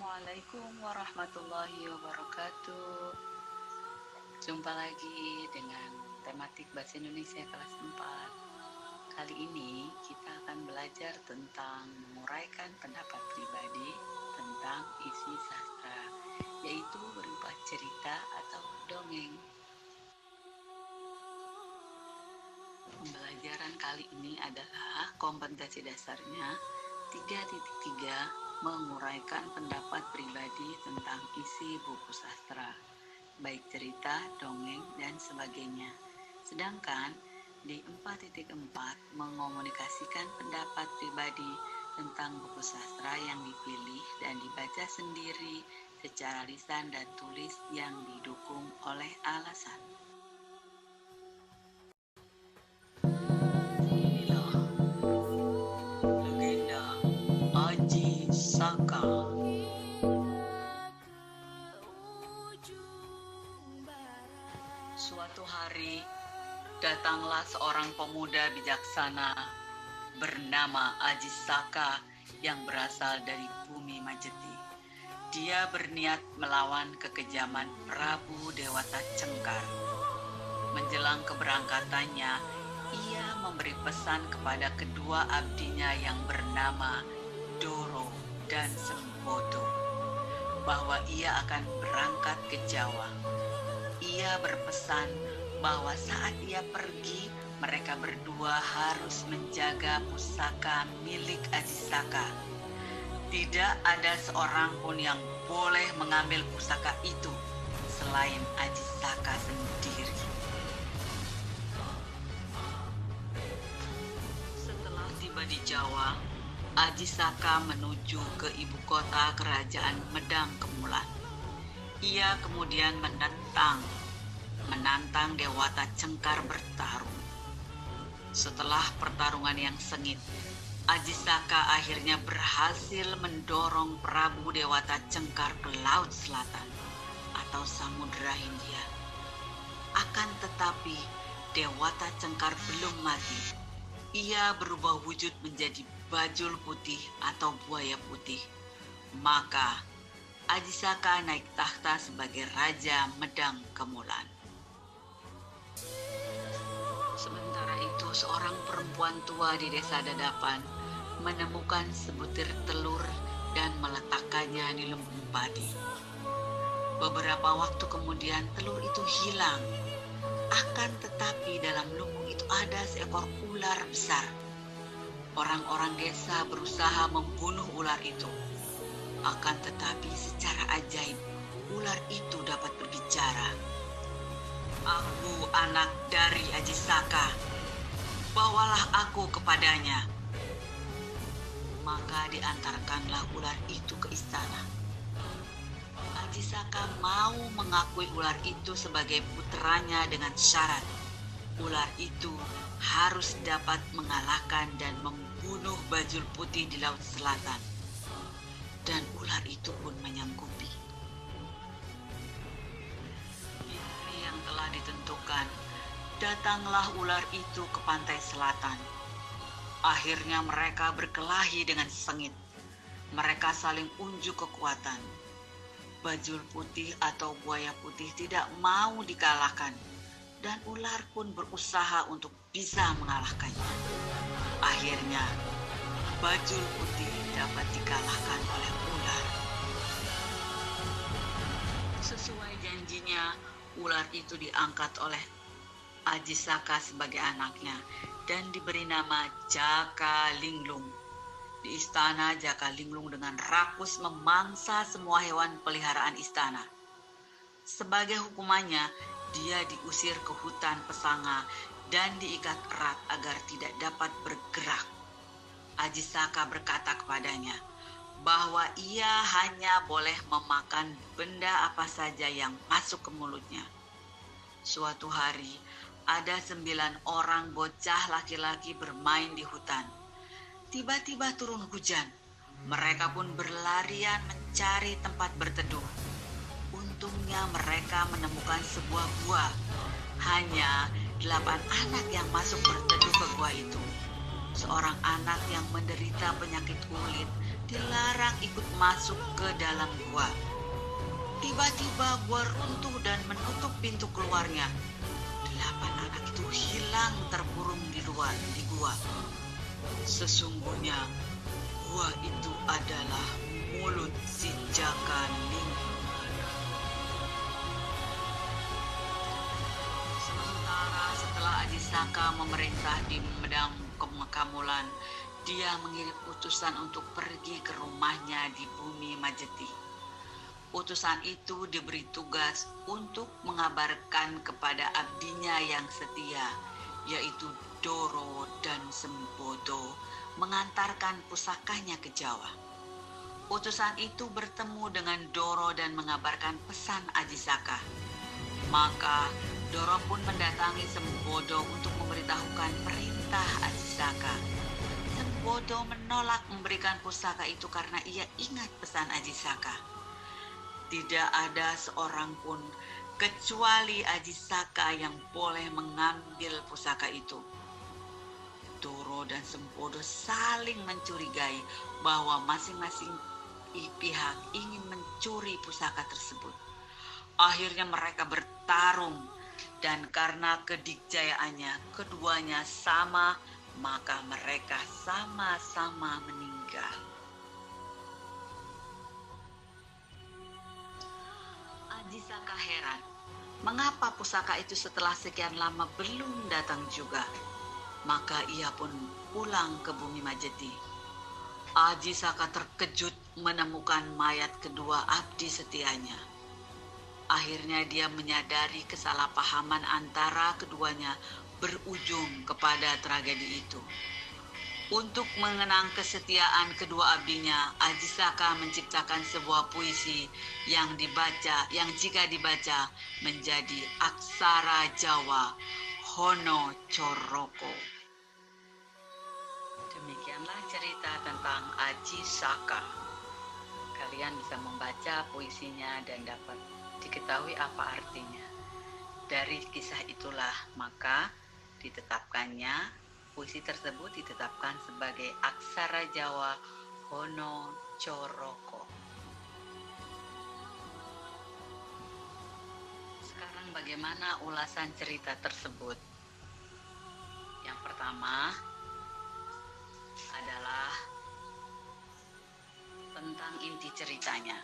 Assalamualaikum warahmatullahi wabarakatuh. Jumpa lagi dengan tematik Bahasa Indonesia kelas 4. Kali ini kita akan belajar tentang menguraikan pendapat pribadi tentang isi sastra, yaitu berupa cerita atau dongeng. Pembelajaran kali ini adalah kompetensi dasarnya 3.3, menguraikan pendapat pribadi tentang isi buku sastra, baik cerita, dongeng, dan sebagainya. Sedangkan di 4.4, mengomunikasikan pendapat pribadi tentang buku sastra yang dipilih dan dibaca sendiri secara lisan dan tulis yang didukung oleh alasan. Saka. Suatu hari, datanglah seorang pemuda bijaksana bernama Aji Saka yang berasal dari bumi Majeti. Dia berniat melawan kekejaman Prabu Dewata Cengkar. Menjelang keberangkatannya, ia memberi pesan kepada kedua abdinya yang bernama Doro dan Sembodo bahwa ia akan berangkat ke Jawa. Ia berpesan bahwa saat ia pergi, mereka berdua harus menjaga pusaka milik Aji Saka. Tidak ada seorang pun yang boleh mengambil pusaka itu selain Aji Saka sendiri. Setelah tiba di Jawa, Aji Saka menuju ke ibu kota kerajaan Medang Kemulan. Ia kemudian menantang Dewata Cengkar bertarung. Setelah pertarungan yang sengit, Aji Saka akhirnya berhasil mendorong Prabu Dewata Cengkar ke Laut Selatan atau Samudra Hindia. Akan tetapi, Dewata Cengkar belum mati. Ia berubah wujud menjadi bajul putih atau buaya putih. Maka Aji Saka naik tahta sebagai Raja Medang Kemulan. Sementara itu, seorang perempuan tua di desa Dadapan menemukan sebutir telur dan meletakkannya di lumbung padi. Beberapa waktu kemudian telur itu hilang. Akan tetapi dalam lumbung itu ada seekor ular besar. Orang-orang desa berusaha membunuh ular itu. Akan tetapi secara ajaib, ular itu dapat berbicara. "Aku anak dari Aji Saka. Bawalah aku kepadanya." Maka diantarkanlah ular itu ke istana. Aji Saka mau mengakui ular itu sebagai putranya dengan syarat ular itu harus dapat mengalahkan dan membunuh bajul putih di Laut Selatan. Dan ular itu pun menyanggupi. Di hari yang telah ditentukan, datanglah ular itu ke pantai selatan. Akhirnya mereka berkelahi dengan sengit. Mereka saling unjuk kekuatan. Bajul putih atau buaya putih tidak mau dikalahkan, dan ular pun berusaha untuk bisa mengalahkannya. Akhirnya, bajul putih dapat dikalahkan oleh ular. Sesuai janjinya, ular itu diangkat oleh Aji Saka sebagai anaknya dan diberi nama Jaka Linglung. Di istana, Jaka Linglung dengan rakus memangsa semua hewan peliharaan istana. Sebagai hukumannya, dia diusir ke hutan Pesanga dan diikat erat agar tidak dapat bergerak. Aji Saka berkata kepadanya bahwa ia hanya boleh memakan benda apa saja yang masuk ke mulutnya. Suatu hari, ada 9 orang bocah laki-laki bermain di hutan. Tiba-tiba turun hujan. Mereka pun berlarian mencari tempat berteduh. Untungnya mereka menemukan sebuah gua. Hanya 8 anak yang masuk berteduh ke gua itu. seorang anak yang menderita penyakit kulit dilarang ikut masuk ke dalam gua. Tiba-tiba gua runtuh dan menutup pintu keluarnya. 8 anak itu hilang terkurung di gua. Sesungguhnya gua itu adalah mulut si Jaka Linglung. Sementara setelah Ajisaka memerintah di Medang Kekamulan, dia mengirim utusan untuk pergi ke rumahnya di bumi Majeti. Utusan itu diberi tugas untuk mengabarkan kepada abdinya yang setia, yaitu Doro dan Sembodo, mengantarkan pusakanya ke Jawa. Utusan itu bertemu dengan Doro dan mengabarkan pesan Ajisaka. Maka Doro pun mendatangi Sembodo untuk memberitahukan perintah Ajisaka. Sembodo menolak memberikan pusaka itu karena ia ingat pesan Ajisaka. Tidak ada seorang pun kecuali Ajisaka yang boleh mengambil pusaka itu. Doro dan Sembodo saling mencurigai bahwa masing-masing pihak ingin mencuri pusaka tersebut. Akhirnya mereka bertarung, dan karena kedikjayaannya keduanya sama, maka mereka sama-sama meninggal. Ajisaka heran, mengapa pusaka itu setelah sekian lama belum datang juga? Maka ia pun pulang ke bumi Majeti. Ajisaka terkejut menemukan mayat kedua abdi setianya. Akhirnya dia menyadari kesalahpahaman antara keduanya berujung kepada tragedi itu. Untuk mengenang kesetiaan kedua abdinya, Ajisaka menciptakan sebuah puisi yang jika dibaca menjadi aksara Jawa Hono Coroko. Demikianlah cerita tentang Ajisaka. Kalian bisa membaca puisinya dan dapat diketahui apa artinya. Dari kisah itulah maka puisi tersebut ditetapkan sebagai aksara Jawa Hono Coroko. Sekarang bagaimana ulasan cerita tersebut? Yang pertama adalah tentang inti ceritanya.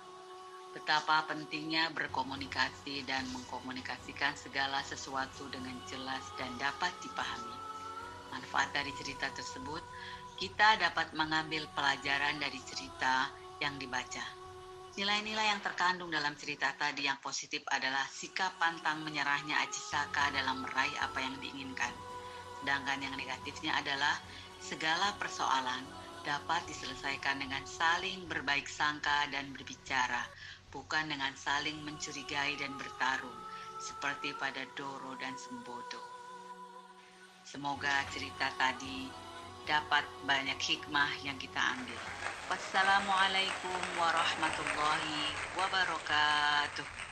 Betapa pentingnya berkomunikasi dan mengkomunikasikan segala sesuatu dengan jelas dan dapat dipahami. Manfaat dari cerita tersebut, kita dapat mengambil pelajaran dari cerita yang dibaca. Nilai-nilai yang terkandung dalam cerita tadi yang positif adalah sikap pantang menyerahnya Ajisaka dalam meraih apa yang diinginkan. Sedangkan yang negatifnya adalah segala persoalan dapat diselesaikan dengan saling berbaik sangka dan berbicara, bukan dengan saling mencurigai dan bertarung, seperti pada Doro dan Sembodo. Semoga cerita tadi dapat banyak hikmah yang kita ambil. Wassalamualaikum warahmatullahi wabarakatuh.